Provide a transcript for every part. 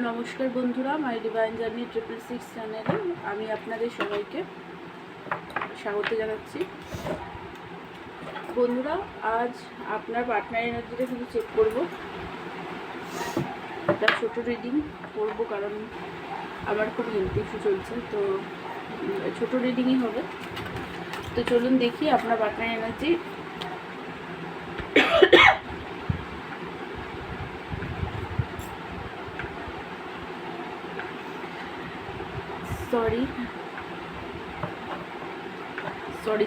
নমস্কার বন্ধুরা, মাই divine journey 666 চ্যানেলে আমি আপনাদের সবাইকে স্বাগত জানাচ্ছি। বন্ধুরা, আজ আপনার পার্টনার এনার্জিটা শুধু চেক করব। একটা ছোট রিডিং করব, কারণ আমার খুব হেলথ ইস্যু চলছে, তো ছোট রিডিংই হবে। তো চলুন দেখি আপনার পার্টনার এনার্জি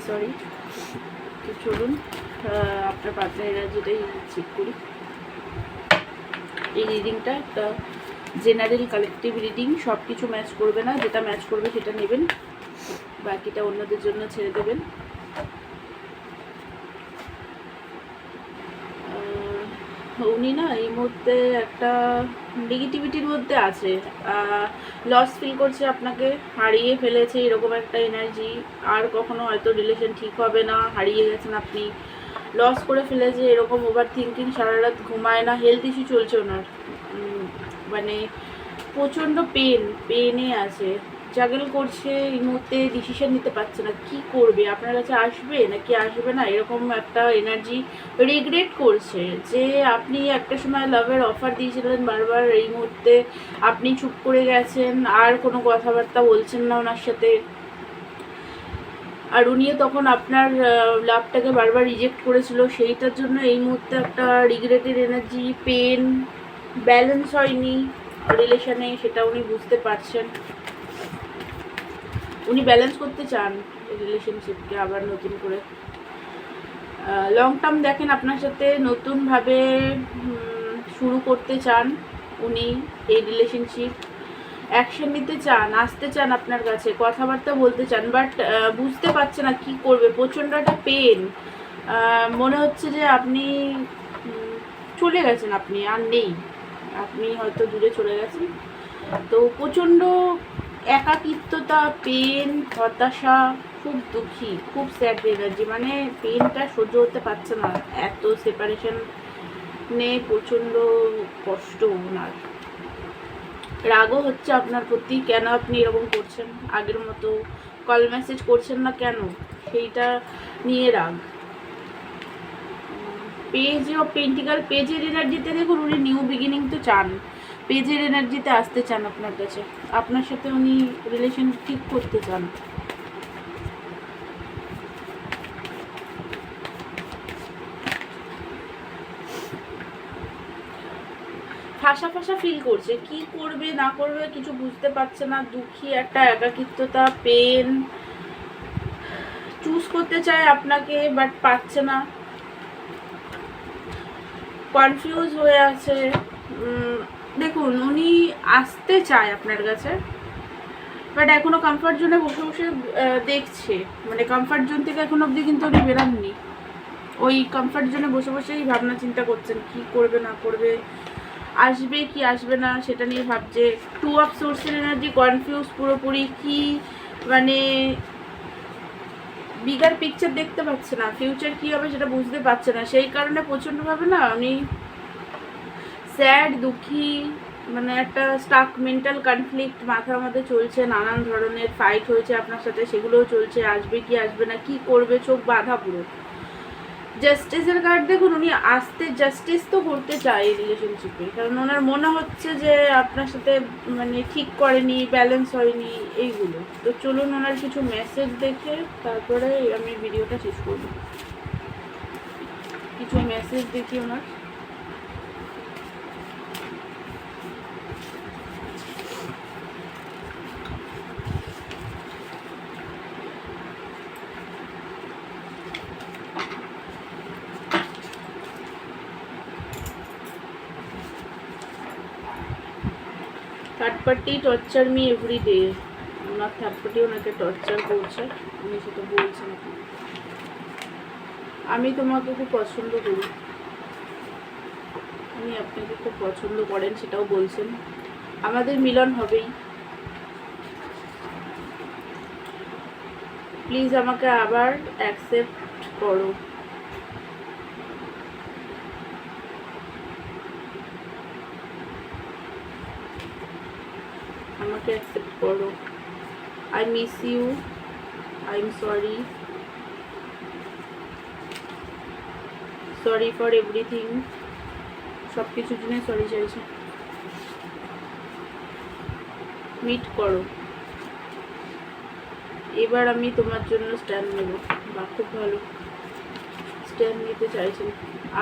সরি তো চলুন আপনার পার্টনার এনার্জিটাই চেক করি। এই রিডিংটা একটা জেনারেল কালেকটিভ রিডিং, সব কিছু ম্যাচ করবে না, যেটা ম্যাচ করবে সেটা নেবেন, বাকিটা অন্যদের জন্য ছেড়ে দেবেন। উনি না এই মুহূর্তে একটা নেগেটিভিটির মধ্যে আছে, লস ফিল করছে, আপনাকে হারিয়ে ফেলেছে, এরকম একটা এনার্জি। আর কখনো হয়তো রিলেশন ঠিক হবে না, হারিয়ে গেছেন আপনি, লস করে ফেলেছে, এরকম ওভার থিঙ্কিং, সারা রাত ঘুমায় না, হেলথ ইস্যু চলছে ওনার, মানে প্রচণ্ড পেনে আছে, জাগল করছে এই মুহূর্তে, ডিসিশন নিতে পারছে না কি করবে, আপনার কাছে আসবে নাকি আসবে না, এরকম একটা এনার্জি। রিগ্রেট করছে যে আপনি একটা সময় লাভের অফার দিয়েছিলেন বারবার, এই মুহূর্তে আপনি চুপ করে গেছেন, আর কোনো কথাবার্তা বলছেন না ওনার সাথে, আর উনিও তখন আপনার লাভটাকে বারবার রিজেক্ট করেছিল, সেইটার জন্য এই মুহূর্তে একটা রিগ্রেটের এনার্জি, পেন, ব্যালেন্স হয়নি রিলেশনে, সেটা উনি বুঝতে পারছেন। উনি ব্যালেন্স করতে চান রিলেশনশিপকে আবার নতুন করে, লং টার্ম দেখেন আপনার সাথে, নতুনভাবে শুরু করতে চান উনি এই রিলেশনশিপ, অ্যাকশন নিতে চান, আসতে চান আপনার কাছে, কথাবার্তা বলতে চান, বাট বুঝতে পারছে না কি করবে, প্রচণ্ড একটা পেন, মনে হচ্ছে যে আপনি চলে গেছেন, আপনি আর নেই, আপনি হয়তো দূরে চলে গেছেন, তো প্রচণ্ড একাকিত্বতা, পেন, হতাশা, খুব দুঃখী, খুব স্যাড এনার্জি, মানে পেনটা সহ্য হতে পারছে না, এত সেপারেশন নিয়ে প্রচণ্ড কষ্ট ওনার। রাগও হচ্ছে আপনার প্রতি, কেন আপনি এরকম করছেন, আগের মতো কল মেসেজ করছেন না কেন, সেইটা নিয়ে রাগ। পেজ অফ পেন্টিকাল, পেজের এনার্জিতে দেখুন উনি নিউ বিগিনিং তো চান, পেজের এনার্জিতে আসতে চান আপনার কাছে, আপনার সাথে উনি রিলেশন ঠিক করতে চান। ফাঁসা ফিল করছে, কি করবে না করবে কিছু বুঝতে পারছে না, দুঃখী, একটা একাকিত্বতা, পেন, চুজ করতে চায় আপনাকে বাট পাচ্ছে না, কনফিউজ হয়ে আছে। দেখুন উনি আসতে চায় আপনার কাছে, বাট এখনো কমফর্ট জোনে বসে বসে দেখছে, মানে কমফর্ট জোন থেকে এখন অবধি কিন্তু উনি বেরাননি, ওই কমফর্ট জোনে বসে বসেই ভাবনা চিন্তা করছেন কি করবে না করবে, আসবে কি আসবে না সেটা নিয়ে ভাবছে। টু অফ সোর্সের এনার্জি, কনফিউজ পুরোপুরি, কি মানে বিগার পিকচার দেখতে পাচ্ছে না, ফিউচার কী হবে সেটা বুঝতে পারছে না, সেই কারণে প্রচণ্ডভাবে না উনি স্যাড, দুঃখী, মানে একটা স্টাক মেন্টাল কনফ্লিক্ট মাথার মধ্যে চলছে, নানান ধরনের ফাইট হয়েছে আপনার সাথে, সেগুলোও চলছে, আসবে কি আসবে না, কি করবে, চোখ বাঁধা পুরো। জাস্টিসের কার্ড দেখুন, উনি আসতে জাস্টিস তো করতে চায় এই রিলেশনশিপে, কারণ ওনার মনে হচ্ছে যে আপনার সাথে মানে ঠিক করেনি, ব্যালেন্স হয়নি এইগুলো। তো চলুন ওনার কিছু মেসেজ দেখে তারপরে আমি ভিডিওটা শেষ করব। কিছু মেসেজ দেখি ওনার। Third party torture me every day, ওনার থার্ড পার্টি ওনাকে টর্চার করছে, উনি সেটা বলছেন। আমি তোমাকে খুব পছন্দ করি, উনি আপনাকে খুব পছন্দ করেন সেটাও বলছেন, আমাদের মিলন হবেই, প্লিজ আমাকে আবার অ্যাকসেপ্ট করো। আমাকে অ্যাকসেপ্ট করো। I miss you, I am sorry, sorry for everything, সব কিছুর জন্য সরি চাইছে। মিট করো, এবার আমি তোমার জন্য স্ট্যান্ড নেব। বা খুব ভালো, স্ট্যান্ড নিতে চাইছেন।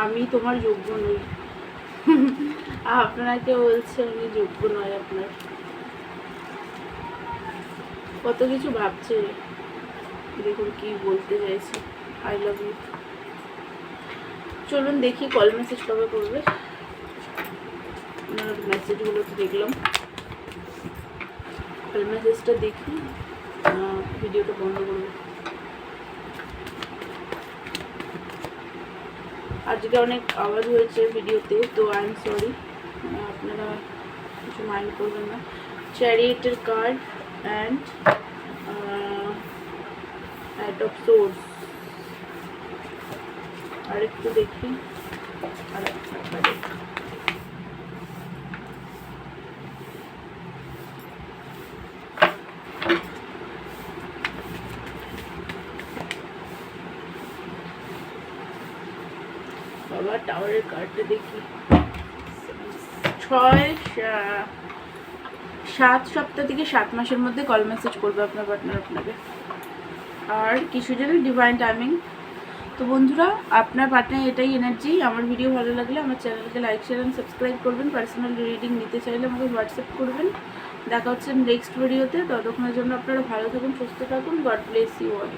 আমি তোমার যোগ্য নই। আপনাকে বলছে আমি যোগ্য নয় আপনার। কত কিছু ভাবছে, দেখুন কি বলতে চাইছে। I love you. চলুন দেখি কল মেসেজ কবে করবে। আপনার মেসেজগুলো তো দেখলাম, কল মেসেজটা দেখি, ভিডিওটা বন্ধ করবো। আজকে অনেক আওয়াজ হয়েছে ভিডিওতে, তো আই এম সরি, আপনারা কিছু মাইন্ড করবেন না। চ্যারিয়েটের card and at of source. আর একটু দেখি, আর একটা দেখি। বাবা টাওয়ারের কার্ডটা দেখি। 7 সপ্তাহ থেকে 7 মাসের মধ্যে কল মেসেজ করবে আপনার পার্টনার আপনাকে। আর কিছু জন ডিভাইন টাইমিং। তো বন্ধুরা, আপনার পার্টনার এটাই এনার্জি। আমার ভিডিও ভালো লাগলে আমার চ্যানেলকে লাইক শেয়ার অ্যান্ড সাবস্ক্রাইব করবেন। পার্সোনাল রিডিং নিতে চাইলে আমাকে হোয়াটসঅ্যাপ করবেন। দেখা হচ্ছে নেক্সট ভিডিওতে। ততক্ষণের জন্য আপনারা ভালো থাকুন, সুস্থ থাকুন। God bless you all.